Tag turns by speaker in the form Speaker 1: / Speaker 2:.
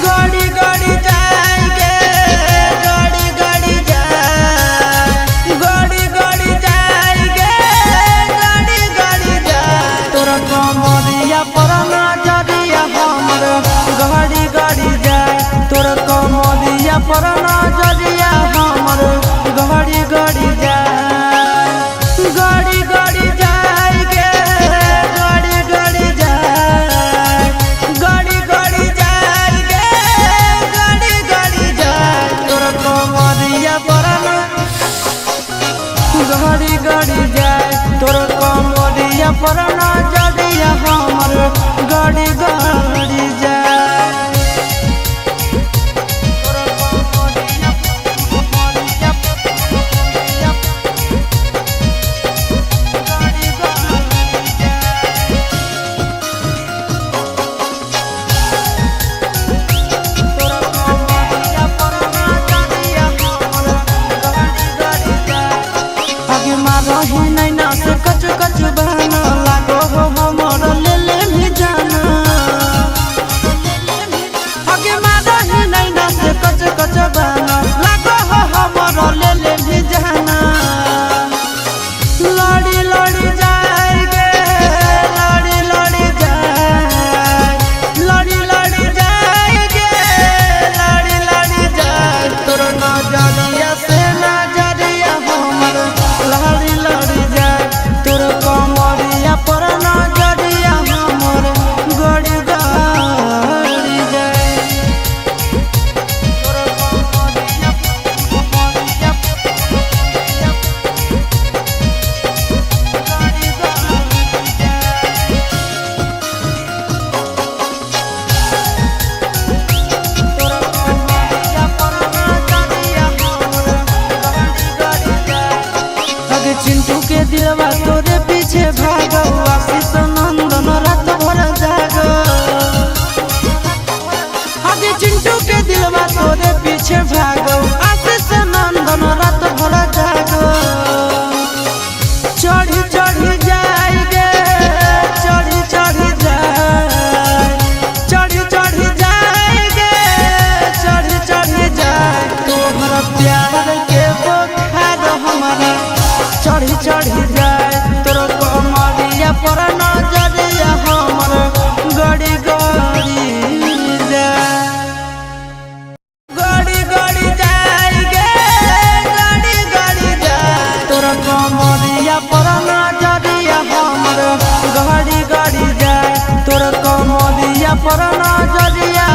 Speaker 1: गड़ी गड़ी जाएंगे गड़ी गड़ी जाए गड़ी गड़ी जाएंगे गड़ी गड़ी जाए तोरा कमरिया पर नजरिया हमर गड़ी गड़ी जाए तोरा कमरिया पर नजरिया हमर गड़ी गड़ी जाए गड़ी गड़ी जाएंगे गड़ी गड़ी जाए गड़ी गड़ी जाएंगे गड़ी गड़ी जाए तोरा कमरिया पर गड़ी गड़ी जाए तोरा कमरिया पर नजरिया हमर गड़ी गड़ी जाए रही नैना से कच कच बहना लागो हो हमर ले ले भी जाना आगे रही नैना से कच कच बहना लागो हो हमर ले ले भी जाना लड़ी लड़ी जाएंगे लड़ी लड़ी जाए लड़ी लड़ी जाएंगे लड़ी लड़ी जाए तोर नजरिया से नजरिया हमर लड़ी लड़ी जाए तोर कमरिया पर नजरिया हमर गड़ी गड़ी जाए तोर कमरिया गड़ी गड़ी जाए तोर कमरिया पर नजरिया हमर गड़ी गड़ी जाए चिंटू के दिलवा तोरे पीछे भागो आशीष नंदन रात भर जागो आगे चिंटू के दिलवा तोरे पीछे भागो आशीष नंदन रात भर जागो चढ़ी चढ़ी जाएंगे चढ़ी चढ़ी जाए चढ़ी चढ़ी जाएंगे चढ़ी चढ़ी जाए तोहरा प्यार के बुखार हमारा चढ़ी चढ़ी जाए तोर कमरिया पर नजरिया हमर गड़ी गड़ी जाए गड़ी गड़ी जाएंगे गड़ी गड़ी जाए तोर कमरिया पर नजरिया हमर गड़ी गड़ी जाए तोर कमरिया पर नजरिया